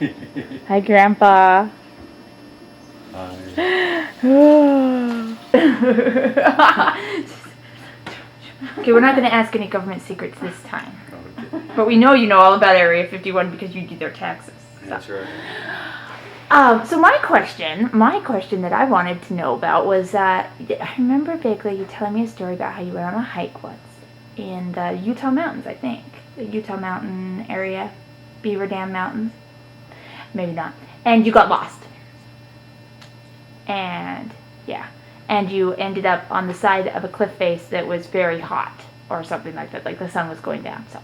Hi, Grandpa. Okay, we're not going to ask any government secrets this time. Okay. But we know you know all about Area 51 because you do their taxes. So. That's right. So my question that I wanted to know about was that I remember vaguely you telling me a story about how you went on a hike once in the Utah mountains, I think. The Utah mountain area, Beaver Dam Mountains. Maybe not. And you got lost. And, yeah. And you ended up on the side of a cliff face that was very hot or something like that, like the sun was going down. So,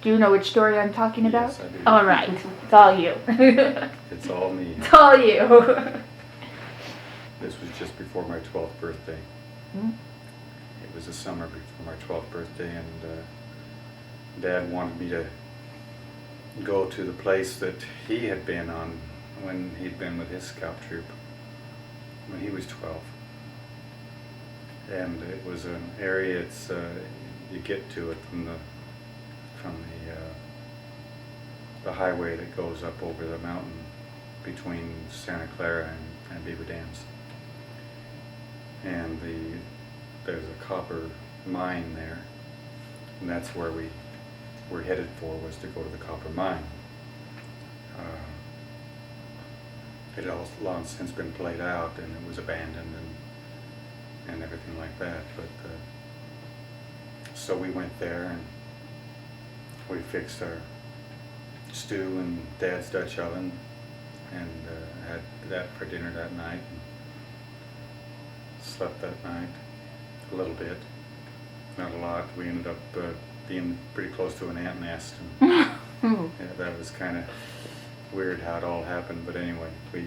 do you know which story I'm talking about? Yes, I do. All right. It's all you. It's all me. It's all you. This was just before my 12th birthday. Mm-hmm. It was the summer before my 12th birthday, and Dad wanted me to go to the place that he had been on when he'd been with his scout troop when he was 12. And it was an area, you get to it from the highway that goes up over the mountain between Santa Clara and Beaver Dams. And there's a copper mine there, and that's where we were headed for, was to go to the copper mine. It had long since been played out, and it was abandoned and everything like that. But so we went there, and we fixed our stew in Dad's Dutch oven, and had that for dinner that night. And slept that night a little bit, not a lot. We ended up being pretty close to an ant nest, and yeah, that was kind of weird how it all happened. But anyway, we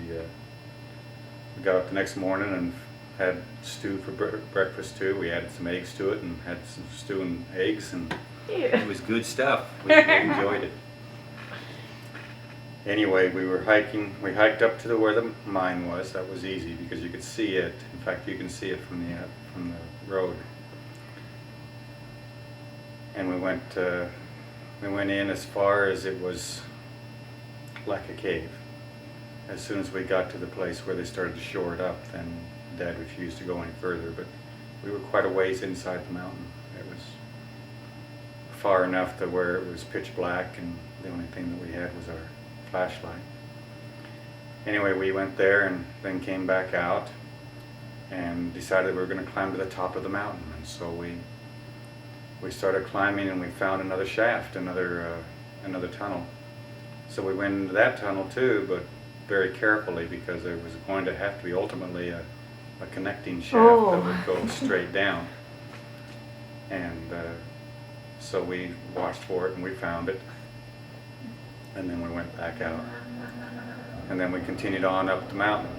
got up the next morning and had stew for breakfast too. We added some eggs to it and had some stew and eggs, and it was good stuff. We enjoyed it. Anyway, we were hiking. We hiked up to where the mine was. That was easy because you could see it. In fact, you can see it from the road. And we went in as far as it was like a cave. As soon as we got to the place where they started to shore it up, then Dad refused to go any further. But we were quite a ways inside the mountain. It was far enough to where it was pitch black, and the only thing that we had was our flashlight. Anyway, we went there and then came back out and decided we were going to climb to the top of the mountain. And so we started climbing, and we found another shaft, another tunnel. So we went into that tunnel too, but very carefully, because there was going to have to be ultimately a connecting shaft that would go straight down. And so we watched for it, and we found it. And then we went back out. And then we continued on up the mountain.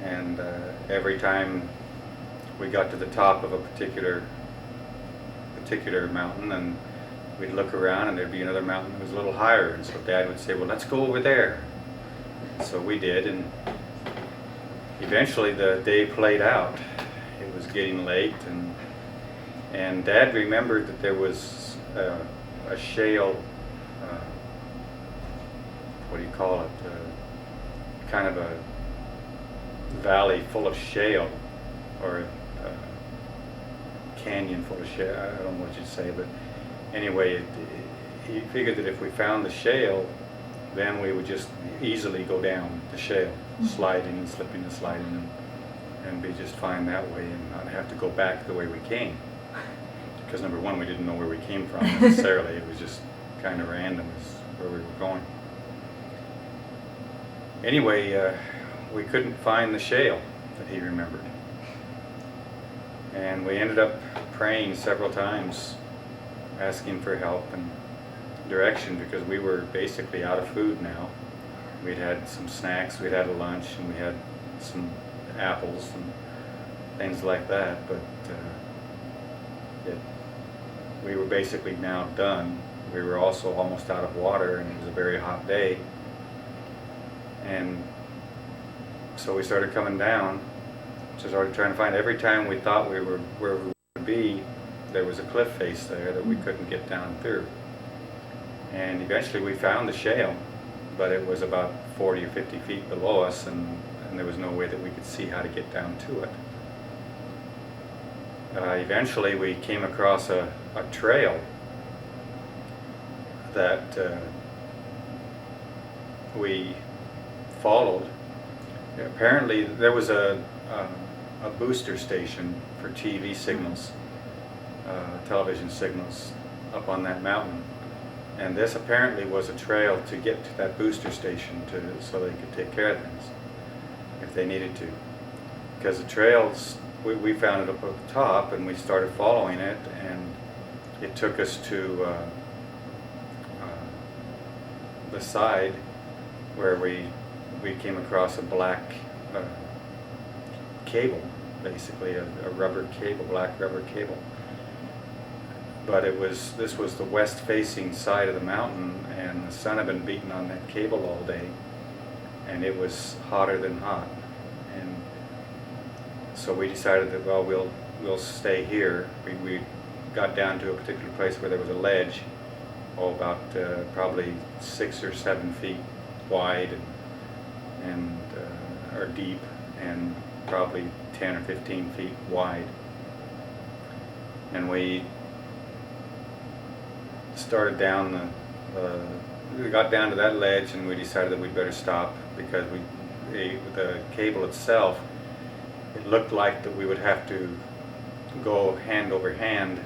And every time we got to the top of a particular mountain, and we'd look around, and there'd be another mountain that was a little higher. And so Dad would say, well, let's go over there. And so we did, and eventually the day played out. It was getting late, and Dad remembered that there was a shale, what do you call it, kind of a valley full of shale, or a canyon full of shale. I don't know what you'd say, but anyway, he figured that if we found the shale, then we would just easily go down the shale, sliding and slipping and sliding, and be just fine that way, and not have to go back the way we came. Because number one, we didn't know where we came from necessarily. It was just kind of random as where we were going. Anyway, we couldn't find the shale that he remembered. And we ended up praying several times, asking for help and direction, because we were basically out of food now. We'd had some snacks, we'd had a lunch, and we had some apples and things like that, but we were basically now done. We were also almost out of water, and it was a very hot day. And so we started coming down, just started trying to find. Every time we thought we were where we would be, there was a cliff face there that we couldn't get down through. And eventually we found the shale, but it was about 40 or 50 feet below us, and there was no way that we could see how to get down to it. Eventually we came across a trail that we followed. Apparently there was a booster station for TV signals, television signals up on that mountain. And this apparently was a trail to get to that booster station so they could take care of things if they needed to. Because the trails, we found it up at the top and we started following it, and it took us to the side where we came across a black cable, basically a rubber cable, black rubber cable. But this was the west facing side of the mountain, and the sun had been beating on that cable all day, and it was hotter than hot. And so we decided that, well, we'll stay here. We got down to a particular place where there was a ledge, about probably 6 or 7 feet wide and or deep, and probably 10 or 15 feet wide. And we started down we got down to that ledge, and we decided that we'd better stop, because the cable itself, it looked like that we would have to go hand over hand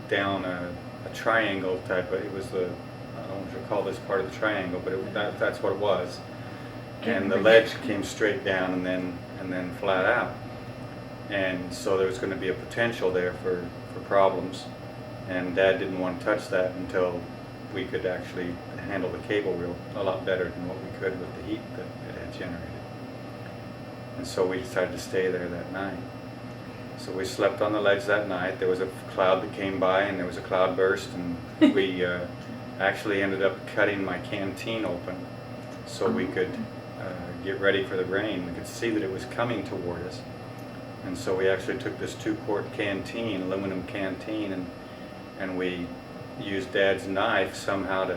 down a triangle type. It was I don't know what you call this part of the triangle, but that's what it was. And the ledge came straight down and then flat out, and so there was going to be a potential there for problems. And Dad didn't want to touch that until we could actually handle the cable a lot better than what we could with the heat that it had generated. And so we decided to stay there that night. So we slept on the ledge that night. There was a cloud that came by, and there was a cloud burst, and we actually ended up cutting my canteen open so we could get ready for the rain. We could see that it was coming toward us. And so we actually took this 2-quart canteen, aluminum canteen, and we used Dad's knife somehow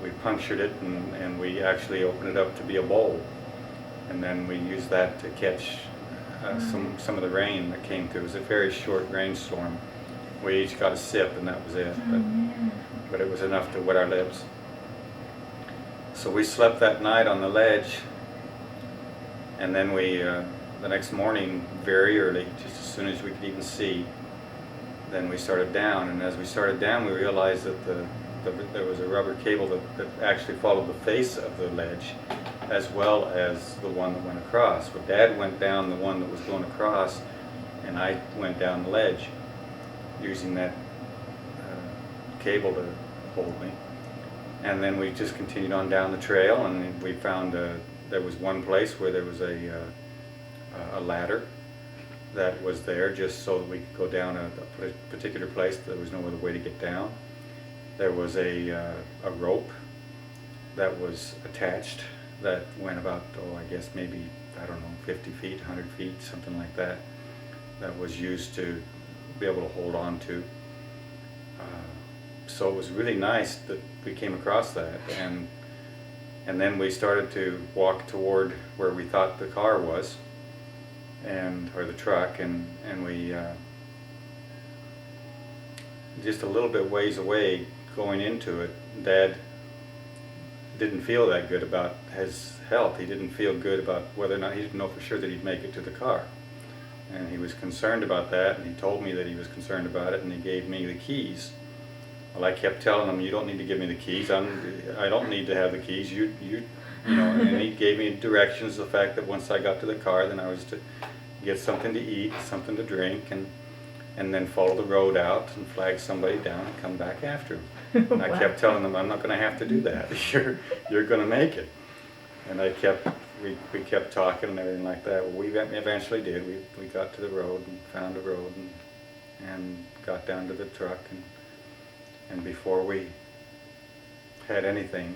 we punctured it, and we actually opened it up to be a bowl. And then we used that to catch some of the rain that came through. It was a very short rainstorm. We each got a sip, and that was it. But it was enough to wet our lips. So we slept that night on the ledge, and then we, the next morning, very early, just as soon as we could even see, then we started down. And as we started down, we realized that there was a rubber cable that actually followed the face of the ledge, as well as the one that went across. But Dad went down the one that was going across, and I went down the ledge using that cable to hold me. And then we just continued on down the trail, and we found there was one place where there was a ladder that was there just so that we could go down a particular place. There was no other way to get down. There was a rope that was attached that went about, I guess maybe, 50 feet, 100 feet, something like that, that was used to be able to hold on to. So it was really nice that we came across that, and then we started to walk toward where we thought the car was, or the truck, and we just a little bit ways away going into it. Dad didn't feel that good about his health. He didn't feel good about whether or not, he didn't know for sure that he'd make it to the car. And he was concerned about that, and he told me that he was concerned about it, and he gave me the keys. Well, I kept telling him, you don't need to give me the keys. I don't need to have the keys. You know, and he gave me directions, the fact that once I got to the car, then I was to get something to eat, something to drink, and then follow the road out and flag somebody down and come back after him. And I kept telling them, I'm not going to have to do that. You're going to make it. And we kept talking and everything like that. Well, we eventually did. We got to the road and found a road and got down to the truck, and before we had anything,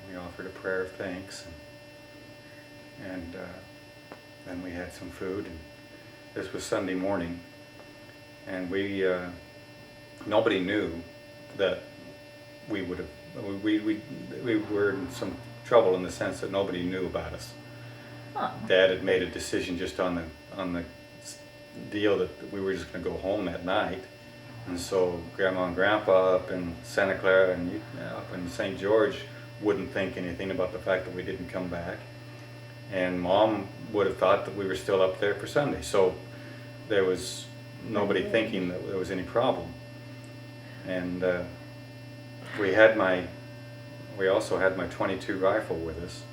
we offered a prayer of thanks, and then we had some food. And this was Sunday morning, and nobody knew that we would have, we were in some trouble in the sense that nobody knew about us. Oh. Dad had made a decision just on the deal that we were just going to go home that night, and so Grandma and Grandpa up in Santa Clara and up in St. George wouldn't think anything about the fact that we didn't come back, and Mom would have thought that we were still up there for Sunday. So there was nobody thinking that there was any problem. And we also had my .22 rifle with us,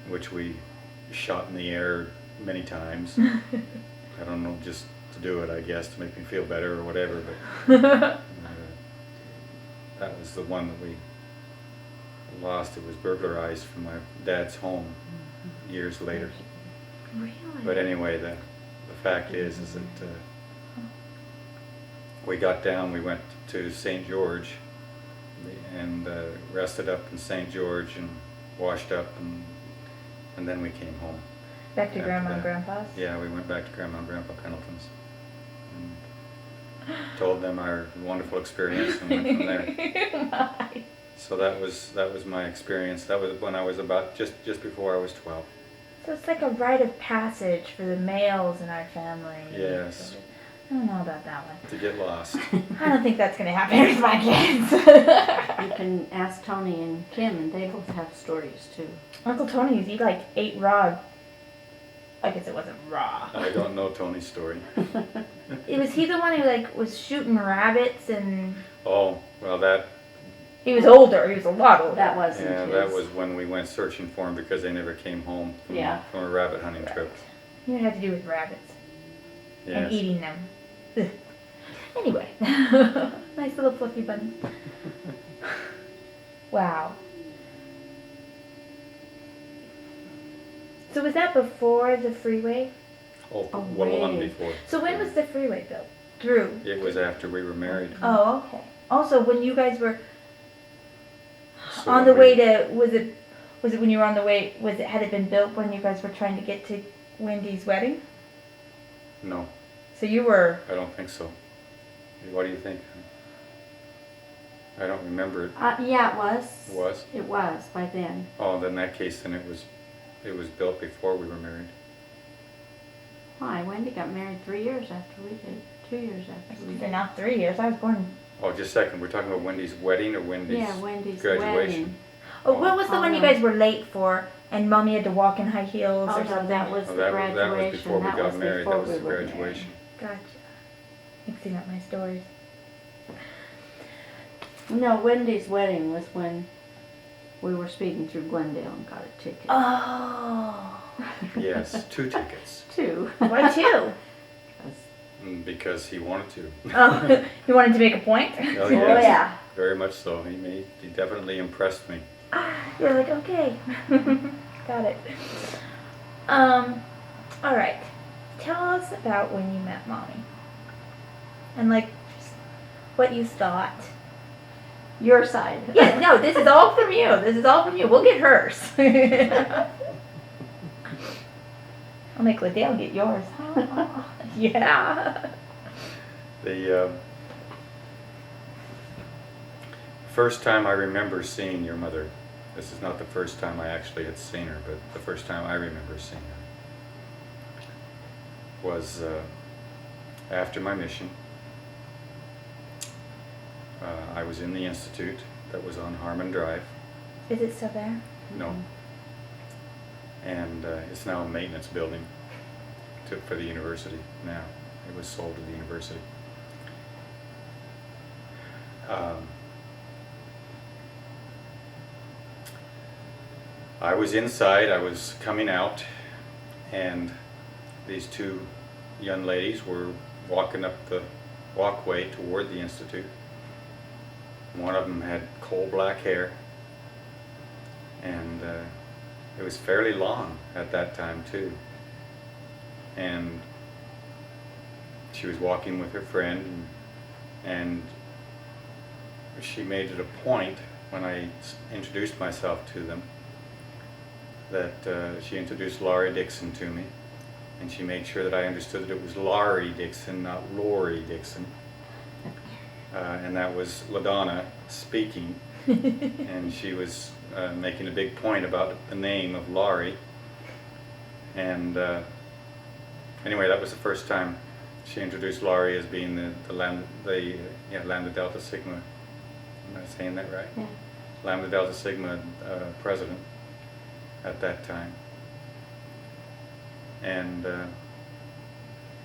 which we shot in the air many times. I don't know, just to do it, I guess, to make me feel better or whatever, but that was the one that we lost. It was burglarized from my dad's home years later. Really? But anyway, the fact is that we got down, we went to St. George and rested up in St. George and washed up, and then we came home. Back to After Grandma and that. Grandpa's? Yeah, we went back to Grandma and Grandpa Pendleton's and told them our wonderful experience and went from there. My. So that was my experience. That was when I was about just before I was 12. So it's like a rite of passage for the males in our family. Yes. I don't know about that one. To get lost. I don't think that's going to happen with my kids. You can ask Tony and Kim, and they both have stories too. Uncle Tony's, he like ate raw. I guess it wasn't raw. I don't know Tony's story. Was he the one who like was shooting rabbits and Oh, well that he was older. He was a lot older. That wasn't yeah, his. that was when we went searching for him because they never came home from, Yeah. from a rabbit hunting Right. trip. It had to do with rabbits and Yes. eating them. Ugh. Anyway, nice little fluffy bunny. Wow. So was that before the freeway? Oh, Oh, well, one way. before. So when was the freeway built? Drew. It was after we were married. Oh, okay. Also, when you guys were So on the we- way to, was it when you were on the way, had it been built when you guys were trying to get to Wendy's wedding? No, So you were, I don't think so. What do you think? I don't remember it. Yeah, it was. It was? It was by then. Oh, then in that case, then it was built before we were married. Why? Wendy got married 3 years after we did. 2 years after we did. not 3 years, I was born. Oh, just a second. We're talking about Wendy's wedding or Wendy's Yeah, Wendy's graduation? wedding. Oh, what was the one you Oh, no. guys were late for and Mommy had to walk in high heels Oh or no, something? that was Oh, the that graduation. was before we That got was married. before That was we the were married. graduation. Gotcha. Mixing up my stories. No, Wendy's wedding was when we were speeding through Glendale and got a ticket. Oh. Yes, 2 tickets. 2. Why two? Because he wanted to. Oh, you wanted to make a point? Oh, Oh yes. yeah. Very much so. He definitely impressed me. You're like, okay. Got it. All right. Tell us about when you met Mommy. And like, just what you thought. Your side. Yeah, no, this is all from you. This is all from you. We'll get hers. I'll make Liddell get yours. Yeah. The first time I remember seeing your mother, this is not the first time I actually had seen her, but the first time I remember seeing her was after my mission. I was in the institute that was on Harmon Drive. Is it still there? No. And it's now a maintenance building for the university now. It was sold to the university. I was inside, I was coming out, and these 2 young ladies were walking up the walkway toward the institute. One of them had coal black hair, and it was fairly long at that time too. And she was walking with her friend, and she made it a point when I introduced myself to them that she introduced Laurie Dixon to me, and she made sure that I understood that it was Laurie Dixon, not Lori Dixon. And that was LaDonna speaking. and she was making a big point about the name of Laurie. And anyway, that was the first time she introduced Laurie as being the Lambda Delta Sigma. Am I saying that right? Yeah. Lambda Delta Sigma president at that time. And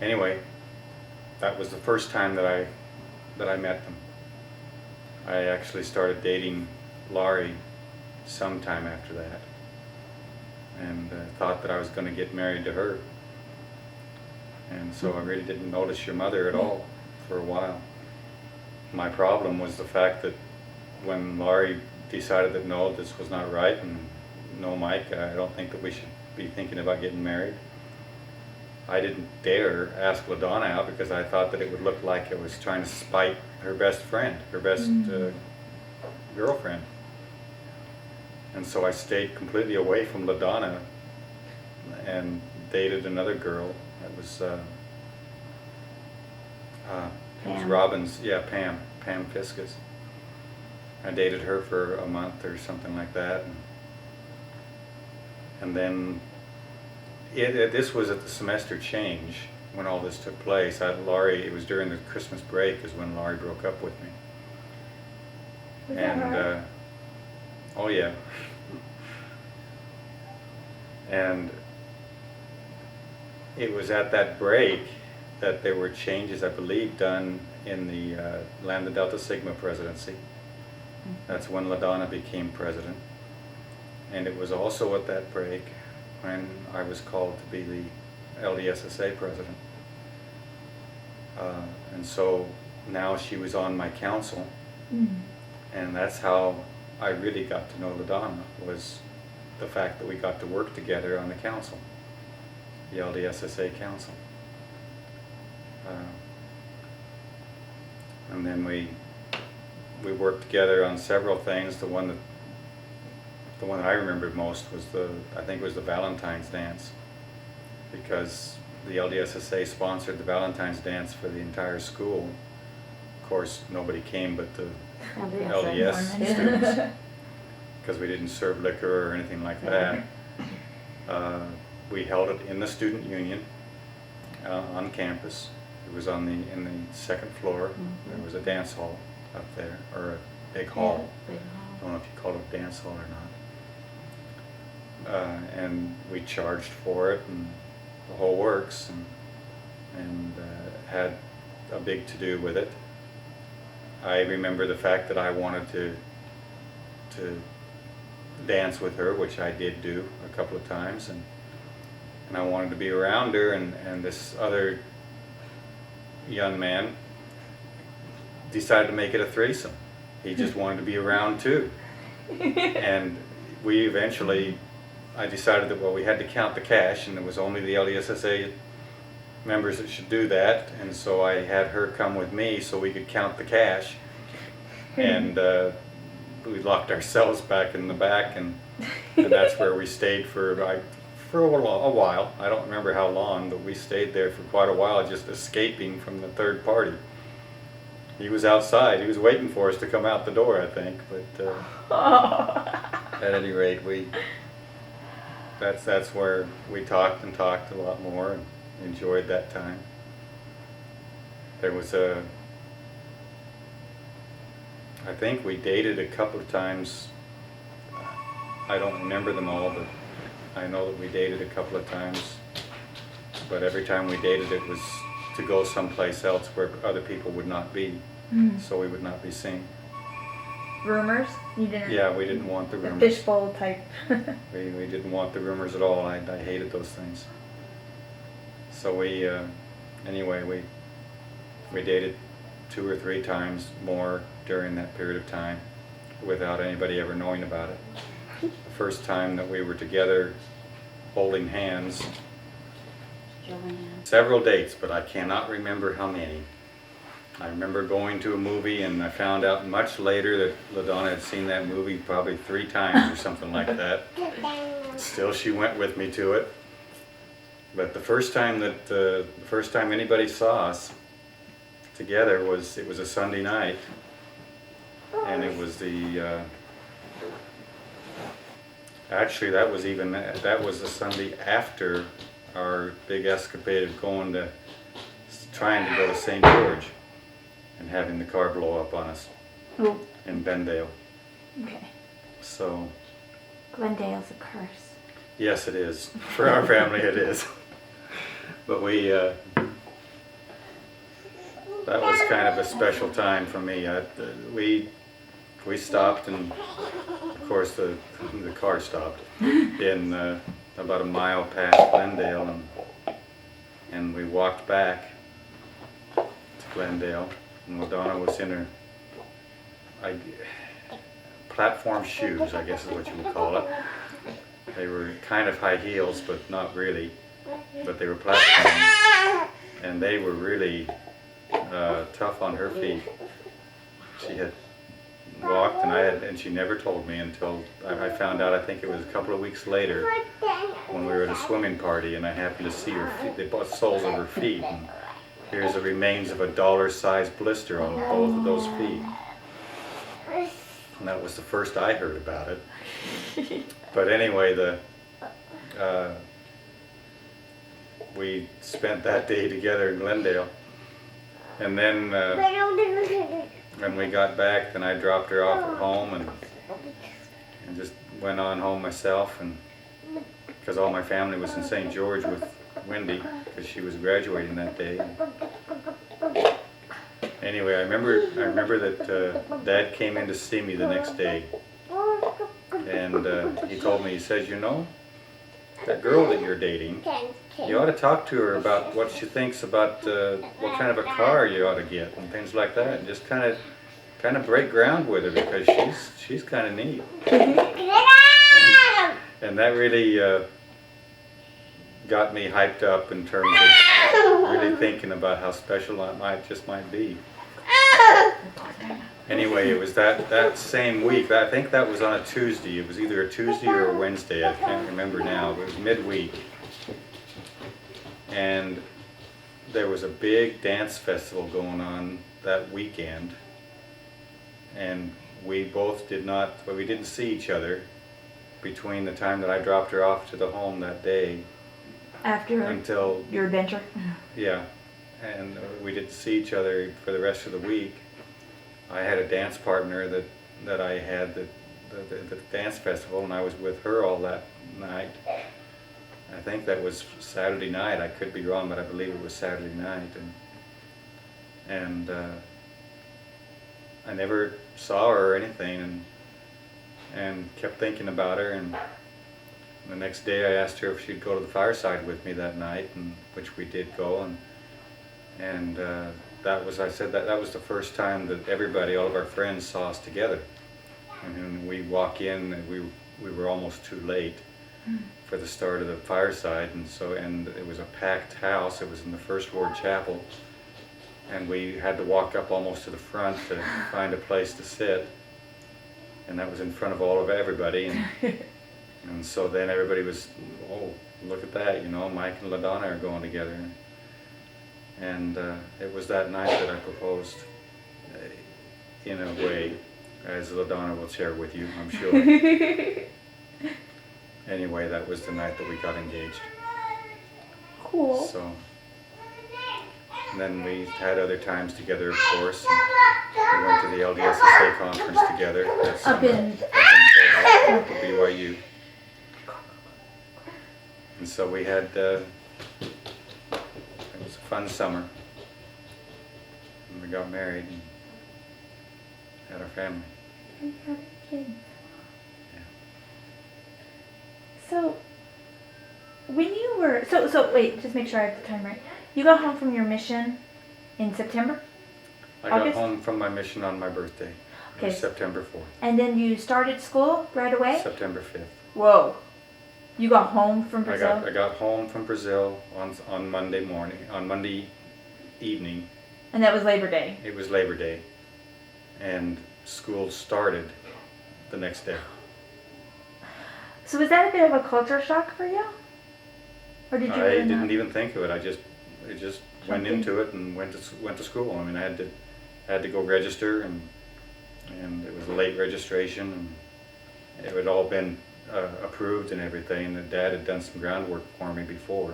anyway, that was the first time that I met them. I actually started dating Laurie sometime after that, and thought that I was going to get married to her. And so I really didn't notice your mother at all for a while. My problem was the fact that when Laurie decided that no, this was not right, and no, Mike, I don't think that we should be thinking about getting married, I didn't dare ask LaDonna out because I thought that it would look like I was trying to spite her best friend, her best girlfriend. And so I stayed completely away from LaDonna and dated another girl. That was it was Pam. Robin's, Pam Fiskus. I dated her for a month or something like that, and then this was at the semester change when all this took place. Laurie, it was during the Christmas break is when Laurie broke up with me. Was that hard? Oh yeah. And it was at that break that there were changes, I believe, done in the Lambda Delta Sigma presidency. That's when LaDonna became president. And it was also at that break when I was called to be the LDSSA president. And so now she was on my council, and that's how I really got to know LaDonna, was the fact that we got to work together on the council, the LDSSA council. And then we worked together on several things. The one that I remembered most was the Valentine's dance, because the LDSSA sponsored the Valentine's dance for the entire school. Of course, nobody came but the LDS students, because we didn't serve liquor or anything like that. We held it in the student union on campus. It was in the second floor. There was a dance hall up there, or a big hall. Big I hall. don't know if you call it a dance hall or not. And we charged for it and the whole works, and had a big to-do with it. I remember the fact that I wanted to dance with her, which I did do a couple of times, and I wanted to be around her, and this other young man decided to make it a threesome. He just wanted to be around too. And we eventually, I decided that, well, we had to count the cash, and it was only the LDSSA members that should do that, and so I had her come with me so we could count the cash. And we locked ourselves back in the back, and that's where we stayed for a while. I don't remember how long, but we stayed there for quite a while, just escaping from the third party. He was outside. He was waiting for us to come out the door, I think. But at any rate, that's where we talked a lot more and enjoyed that time. There was I think we dated a couple of times. I don't remember them all, but I know that we dated a couple of times. But every time we dated, it was to go someplace else where other people would not be, so we would not be seen. Rumors? You didn't? Yeah, we didn't want the rumors. Fishbowl type. We didn't want the rumors at all. I hated those things. So anyway, we dated 2 or 3 times more during that period of time without anybody ever knowing about it. The first time that we were together holding hands, Joanne. several dates, but I cannot remember how many. I remember going to a movie, and I found out much later that LaDonna had seen that movie probably 3 times or something like that. Still, she went with me to it. But the first time anybody saw us together it was a Sunday night, And it was the, actually that was the Sunday after our big escapade of trying to go to St. George and having the car blow up on us Oh, in Bendale. okay. So, Glendale's a curse. yes, it is. For our family, it is. But that was kind of a special time for me. We stopped, and of course the car stopped in about a mile past Glendale, and we walked back to Glendale, and LaDonna was in her platform shoes, I guess is what you would call it. They were kind of high heels, but not really. But they were platform, and they were really tough on her feet. She had walked, and she never told me until I found out. I think it was a couple of weeks later when we were at a swimming party, and I happened to see her feet, the soles of her feet, and here's the remains of a dollar-sized blister on both of those feet. And that was the first I heard about it. But anyway, we spent that day together in Glendale, and then when we got back, then I dropped her off at home and just went on home myself, and because all my family was in St. George with Wendy because she was graduating that day. Anyway, I remember that Dad came in to see me the next day, and he told me, he says, you know, that girl that you're dating, you ought to talk to her about what she thinks about what kind of a car you ought to get and things like that, and just kind of break ground with her, because she's kind of neat. And that really got me hyped up in terms of really thinking about how special that might be. Anyway, it was that same week. I think that was on a Tuesday. It was either a Tuesday or a Wednesday. I can't remember now. But it was midweek. And there was a big dance festival going on that weekend. And we didn't see each other between the time that I dropped her off to the home that day. Until your adventure? Yeah. And we didn't see each other for the rest of the week. I had a dance partner that I had the dance festival, and I was with her all that night. I think that was Saturday night. I could be wrong, but I believe it was Saturday night. And I never saw her or anything, and kept thinking about her. And the next day I asked her if she'd go to the fireside with me that night, and which we did go. And that was the first time that all of our friends saw us together. And when we walk in, we were almost too late for the start of the fireside, and it was a packed house. It was in the First Ward Chapel, and we had to walk up almost to the front to find a place to sit. And that was in front of everybody, and so then everybody was, oh, look at that, Mike and LaDonna are going together. And it was that night that I proposed, in a way, as LaDonna will share with you, I'm sure. Anyway, that was the night that we got engaged. Cool. So, and then we had other times together, of course. We went to the LDSSA conference together. That's Up in BYU. And so we had, it was a fun summer. And we got married and had our family. You have kids. Yeah. So, when you were, so wait, just make sure I have the time right. You got home from your mission in September? I August? got home from my mission on my birthday. It was Okay. September 4th. And then you started school right away? September 5th. Whoa. You got home from Brazil? I got home from Brazil on Monday evening. And that was Labor Day? It was Labor Day. And school started the next day. So was that a bit of a culture shock for you? Or did you I really didn't not? even think of it. I just went into it and went to school. I mean, I had to go register, and and it was a late registration, and it had all been approved and everything. And Dad had done some groundwork for me before,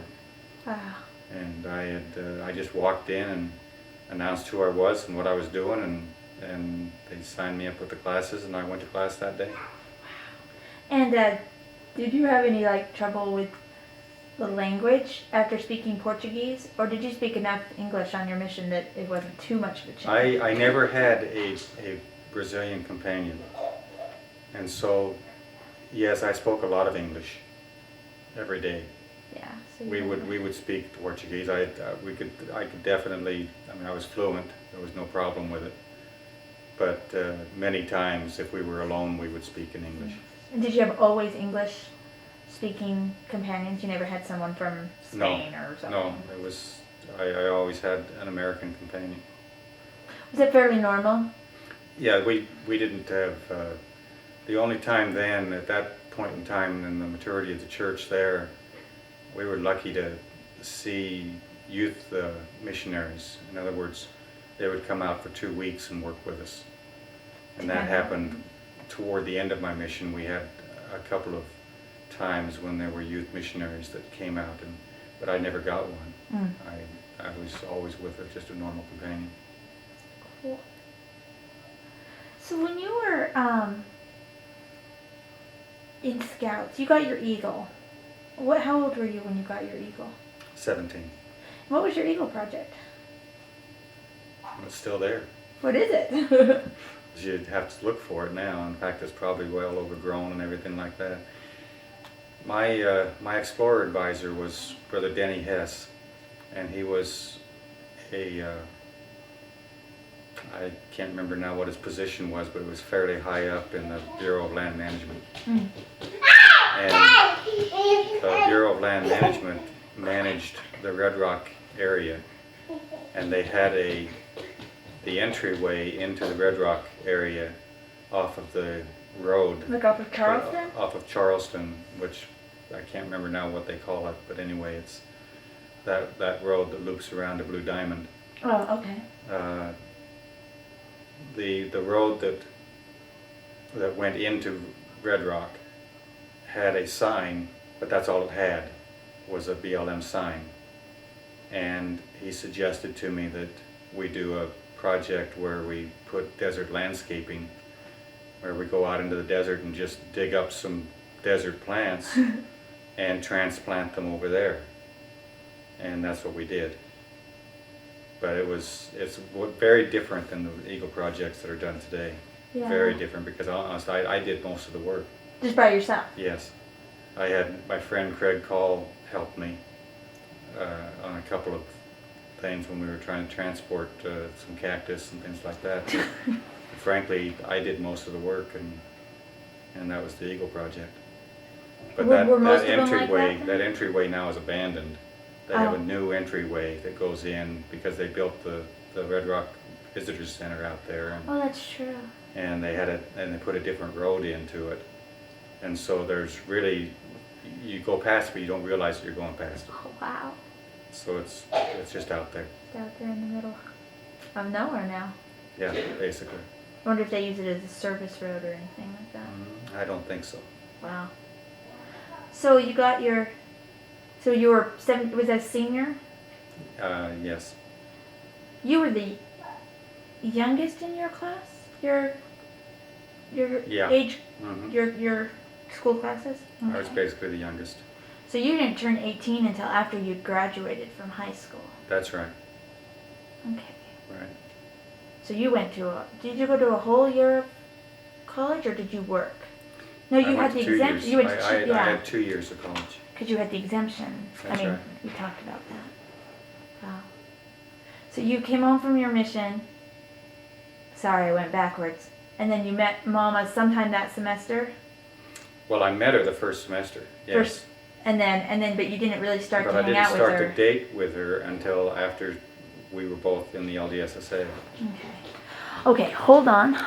Wow. and I just walked in and announced who I was and what I was doing, and they signed me up with the classes, and I went to class that day. And did you have any like trouble with the language after speaking Portuguese, or did you speak enough English on your mission that it wasn't too much of a change? I never had a Brazilian companion, and so yes, I spoke a lot of English every day. Yeah. So We would speak Portuguese. I could definitely. I mean, I was fluent. There was no problem with it. But many times, if we were alone, we would speak in English. And did you have always English speaking companions? You never had someone from Spain or something? No, it was. I always had an American companion. Was it fairly normal? Yeah, we didn't have. The only time then, at that point in time, in the maturity of the church there, we were lucky to see youth missionaries. In other words, they would come out for 2 weeks and work with us. And that happened toward the end of my mission. We had a couple of times when there were youth missionaries that came out, but I never got one. I was always with just a normal companion. Cool. So when you were in Scouts, you got your Eagle. How old were you when you got your Eagle? 17. What was your Eagle project? It's still there. What is it? You'd have to look for it now. In fact, it's probably well overgrown and everything like that. My Explorer advisor was Brother Denny Hess, and he was I can't remember now what his position was, but it was fairly high up in the Bureau of Land Management. And the Bureau of Land Management managed the Red Rock area, and they had the entryway into the Red Rock area off of the road. Like off of Charleston? Off of Charleston, which I can't remember now what they call it, but anyway, it's that road that loops around the Blue Diamond. Oh, okay. The road that went into Red Rock had a sign, but that's all it had, was a BLM sign. And he suggested to me that we do a project where we put desert landscaping, where we go out into the desert and just dig up some desert plants and transplant them over there. And that's what we did. But it's very different than the Eagle projects that are done today. Yeah. Very different, because honestly, I did most of the work. Just by yourself? Yes. I had my friend Craig Call help me on a couple of things when we were trying to transport some cactus and things like that. Frankly, I did most of the work, and that was the Eagle project. But Were most that of them entryway, like that entryway now is abandoned. They have a new entryway that goes in because they built the Red Rock Visitor Center out there, Oh, that's true. and they put a different road into it, and so there's really, you go past it, but you don't realize that you're going past it. Oh, wow. So it's just out there. It's out there in the middle of nowhere now. Yeah, basically. I wonder if they use it as a service road or anything like that. I don't think so. Wow. So you got so you were was that senior? Yes. You were the youngest in your class? Your Yeah. age, Mm-hmm. your school classes? I was Okay. basically the youngest. So you didn't turn 18 until after you graduated from high school. That's right. Okay. Right. So you went did you go to a whole year of college, or did you work? No, I you went had the to 2 exemption. years. You went to I yeah, had 2 years of college. because you had the exemption. That's I mean, right. we talked about that. Wow. So you came home from your mission. Sorry, I went backwards. And then you met Mama sometime that semester. Well, I met her the first semester. Yes. And then, but you didn't really start But to I hang didn't out with start her. to date with her until after we were both in the LDSSA. Okay. Okay, hold on.